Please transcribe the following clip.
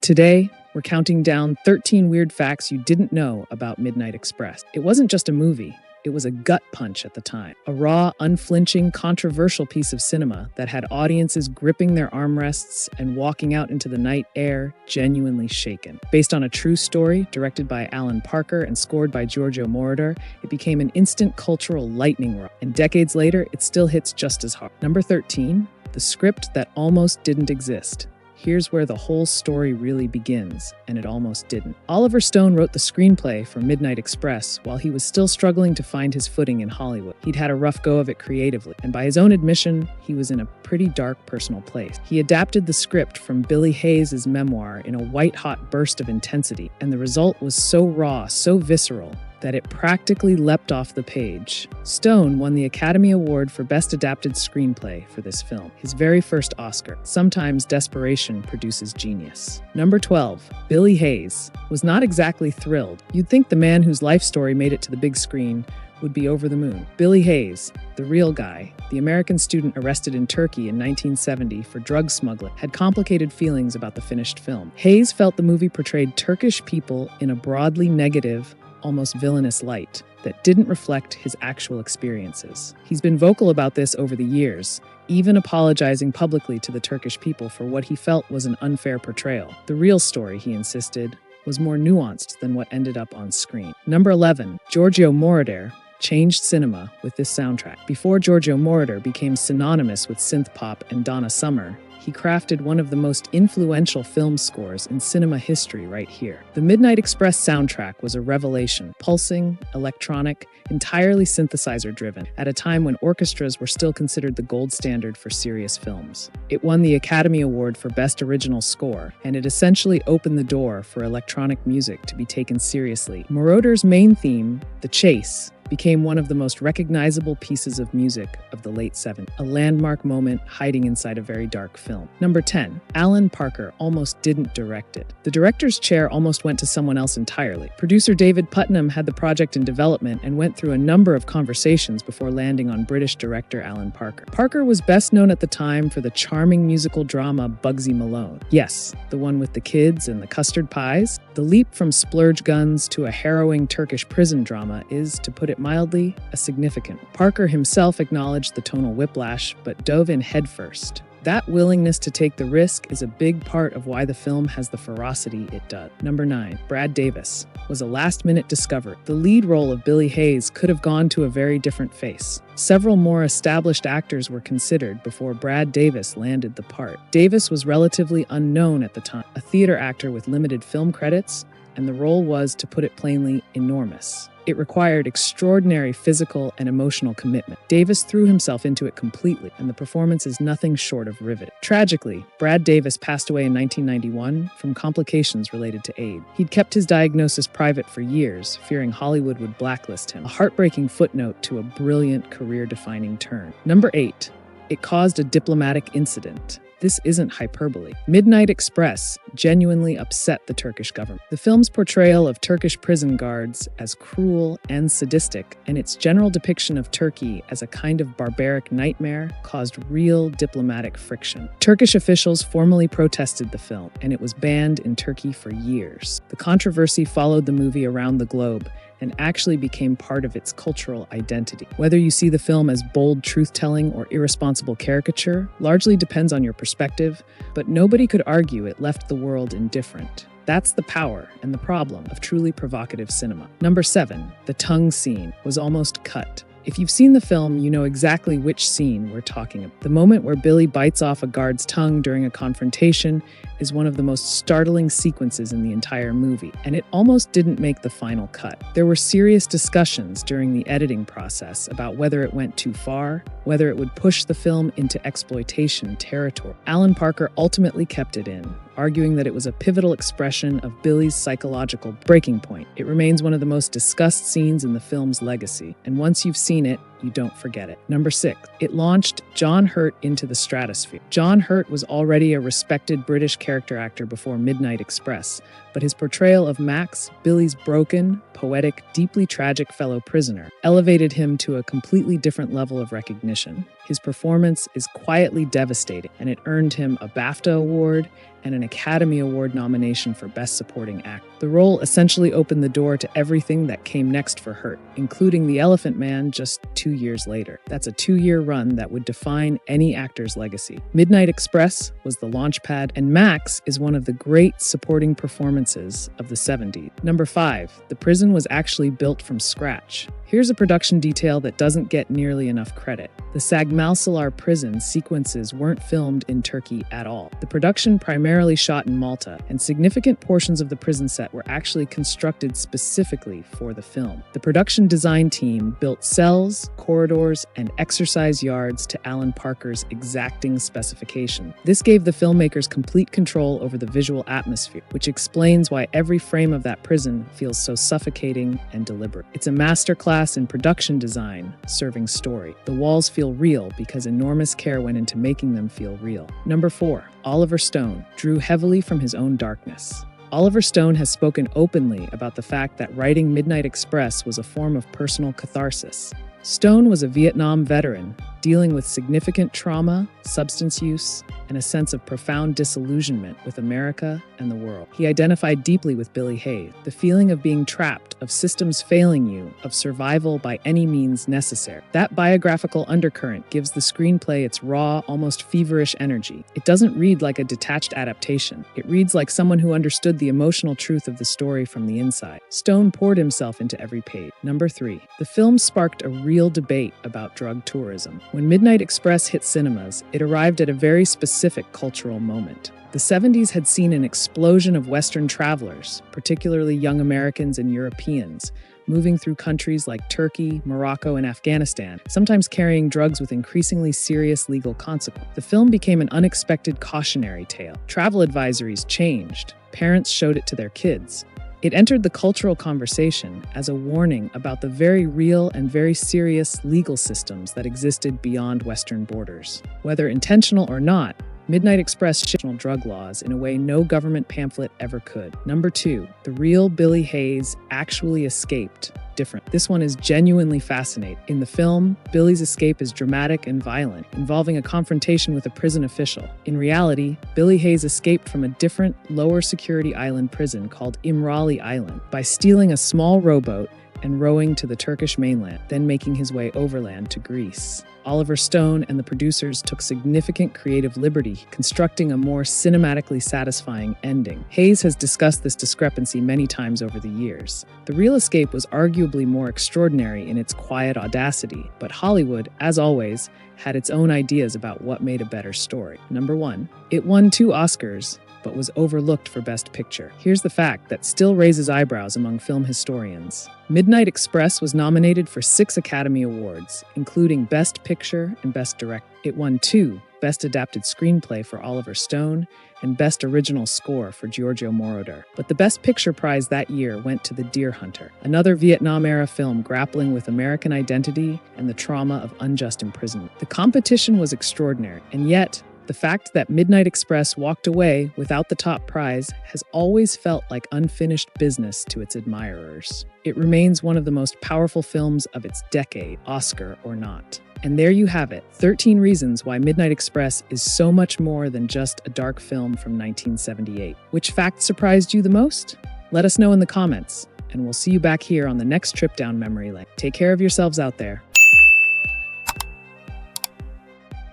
Today, we're counting down 13 weird facts you didn't know about Midnight Express. It wasn't just a movie, it was a gut punch at the time. A raw, unflinching, controversial piece of cinema that had audiences gripping their armrests and walking out into the night air genuinely shaken. Based on a true story, directed by Alan Parker and scored by Giorgio Moroder, it became an instant cultural lightning rod. And decades later, it still hits just as hard. Number 13, the script that almost didn't exist. Here's where the whole story really begins, and it almost didn't. Oliver Stone wrote the screenplay for Midnight Express while he was still struggling to find his footing in Hollywood. He'd had a rough go of it creatively, and by his own admission, he was in a pretty dark personal place. He adapted the script from Billy Hayes' memoir in a white-hot burst of intensity, and the result was so raw, so visceral, that it practically leapt off the page. Stone won the Academy Award for Best Adapted Screenplay for this film, his very first Oscar. Sometimes desperation produces genius. Number 12, Billy Hayes was not exactly thrilled. You'd think the man whose life story made it to the big screen would be over the moon. Billy Hayes, the real guy, the American student arrested in Turkey in 1970 for drug smuggling, had complicated feelings about the finished film. Hayes felt the movie portrayed Turkish people in a broadly negative, almost villainous light that didn't reflect his actual experiences. He's been vocal about this over the years, even apologizing publicly to the Turkish people for what he felt was an unfair portrayal. The real story, he insisted, was more nuanced than what ended up on screen. Number 11, Giorgio Moroder changed cinema with this soundtrack. Before Giorgio Moroder became synonymous with synth pop and Donna Summer, he crafted one of the most influential film scores in cinema history right here. The Midnight Express soundtrack was a revelation, pulsing, electronic, entirely synthesizer-driven, at a time when orchestras were still considered the gold standard for serious films. It won the Academy Award for Best Original Score, and it essentially opened the door for electronic music to be taken seriously. Moroder's main theme, The Chase, became one of the most recognizable pieces of music of the late 70s, a landmark moment hiding inside a very dark film. Number 10, Alan Parker almost didn't direct it. The director's chair almost went to someone else entirely. Producer David Putnam had the project in development and went through a number of conversations before landing on British director Alan Parker. Parker was best known at the time for the charming musical drama Bugsy Malone. Yes, the one with the kids and the custard pies. The leap from splurge guns to a harrowing Turkish prison drama is, to put it mildly, a significant. Parker himself acknowledged the tonal whiplash, but dove in headfirst. That willingness to take the risk is a big part of why the film has the ferocity it does. Number 9, Brad Davis was a last-minute discovery. The lead role of Billy Hayes could have gone to a very different face. Several more established actors were considered before Brad Davis landed the part. Davis was relatively unknown at the time, a theater actor with limited film credits, and the role was, to put it plainly, enormous. It required extraordinary physical and emotional commitment. Davis threw himself into it completely, and the performance is nothing short of riveting. Tragically, Brad Davis passed away in 1991 from complications related to AIDS. He'd kept his diagnosis private for years, fearing Hollywood would blacklist him. A heartbreaking footnote to a brilliant career-defining turn. Number 8, it caused a diplomatic incident. This isn't hyperbole. Midnight Express genuinely upset the Turkish government. The film's portrayal of Turkish prison guards as cruel and sadistic, and its general depiction of Turkey as a kind of barbaric nightmare, caused real diplomatic friction. Turkish officials formally protested the film, and it was banned in Turkey for years. The controversy followed the movie around the globe and actually became part of its cultural identity. Whether you see the film as bold truth-telling or irresponsible caricature largely depends on your perspective, but nobody could argue it left the world indifferent. That's the power and the problem of truly provocative cinema. Number 7, the tongue scene was almost cut. If you've seen the film, you know exactly which scene we're talking about. The moment where Billy bites off a guard's tongue during a confrontation is one of the most startling sequences in the entire movie, and it almost didn't make the final cut. There were serious discussions during the editing process about whether it went too far, whether it would push the film into exploitation territory. Alan Parker ultimately kept it in, arguing that it was a pivotal expression of Billy's psychological breaking point. It remains one of the most discussed scenes in the film's legacy, and once you've seen it, you don't forget it. Number 6, it launched John Hurt into the stratosphere. John Hurt was already a respected British character actor before Midnight Express, but his portrayal of Max, Billy's broken, poetic, deeply tragic fellow prisoner, elevated him to a completely different level of recognition. His performance is quietly devastating, and it earned him a BAFTA award and an Academy Award nomination for Best Supporting Actor. The role essentially opened the door to everything that came next for Hurt, including The Elephant Man just 2 years later. That's a 2-year run that would define any actor's legacy. Midnight Express was the launchpad, and Max is one of the great supporting performances of the 70s. Number 5, the prison was actually built from scratch. Here's a production detail that doesn't get nearly enough credit. The Sagmalsalar prison sequences weren't filmed in Turkey at all. The production primarily shot in Malta, and significant portions of the prison set were actually constructed specifically for the film. The production design team built cells, corridors, and exercise yards to Alan Parker's exacting specification. This gave the filmmakers complete control over the visual atmosphere, which explains why every frame of that prison feels so suffocating and deliberate. It's a masterclass in production design, serving story. The walls feel real because enormous care went into making them feel real. Number 4, Oliver Stone drew heavily from his own darkness. Oliver Stone has spoken openly about the fact that writing Midnight Express was a form of personal catharsis. Stone was a Vietnam veteran, dealing with significant trauma, substance use, and a sense of profound disillusionment with America and the world. He identified deeply with Billy Hayes, the feeling of being trapped, of systems failing you, of survival by any means necessary. That biographical undercurrent gives the screenplay its raw, almost feverish energy. It doesn't read like a detached adaptation. It reads like someone who understood the emotional truth of the story from the inside. Stone poured himself into every page. Number 3, the film sparked a real debate about drug tourism. When Midnight Express hit cinemas, it arrived at a very specific cultural moment. The 70s had seen an explosion of Western travelers, particularly young Americans and Europeans, moving through countries like Turkey, Morocco, and Afghanistan, sometimes carrying drugs with increasingly serious legal consequences. The film became an unexpected cautionary tale. Travel advisories changed. Parents showed it to their kids. It entered the cultural conversation as a warning about the very real and very serious legal systems that existed beyond Western borders. Whether intentional or not, Midnight Express shifted drug laws in a way no government pamphlet ever could. Number 2, the real Billy Hayes actually escaped. Different. This one is genuinely fascinating. In the film, Billy's escape is dramatic and violent, involving a confrontation with a prison official. In reality, Billy Hayes escaped from a different, lower security island prison called Imrali Island by stealing a small rowboat and rowing to the Turkish mainland, then making his way overland to Greece. Oliver Stone and the producers took significant creative liberty, constructing a more cinematically satisfying ending. Hayes has discussed this discrepancy many times over the years. The real escape was arguably more extraordinary in its quiet audacity, but Hollywood, as always, had its own ideas about what made a better story. Number 1, it won 2 Oscars, but was overlooked for Best Picture. Here's the fact that still raises eyebrows among film historians. Midnight Express was nominated for 6 Academy Awards, including Best Picture and Best Director. It won 2, Best Adapted Screenplay for Oliver Stone and Best Original Score for Giorgio Moroder. But the Best Picture prize that year went to The Deer Hunter, another Vietnam-era film grappling with American identity and the trauma of unjust imprisonment. The competition was extraordinary, and yet, the fact that Midnight Express walked away without the top prize has always felt like unfinished business to its admirers. It remains one of the most powerful films of its decade, Oscar or not. And there you have it, 13 reasons why Midnight Express is so much more than just a dark film from 1978. Which fact surprised you the most? Let us know in the comments, and we'll see you back here on the next trip down memory lane. Take care of yourselves out there.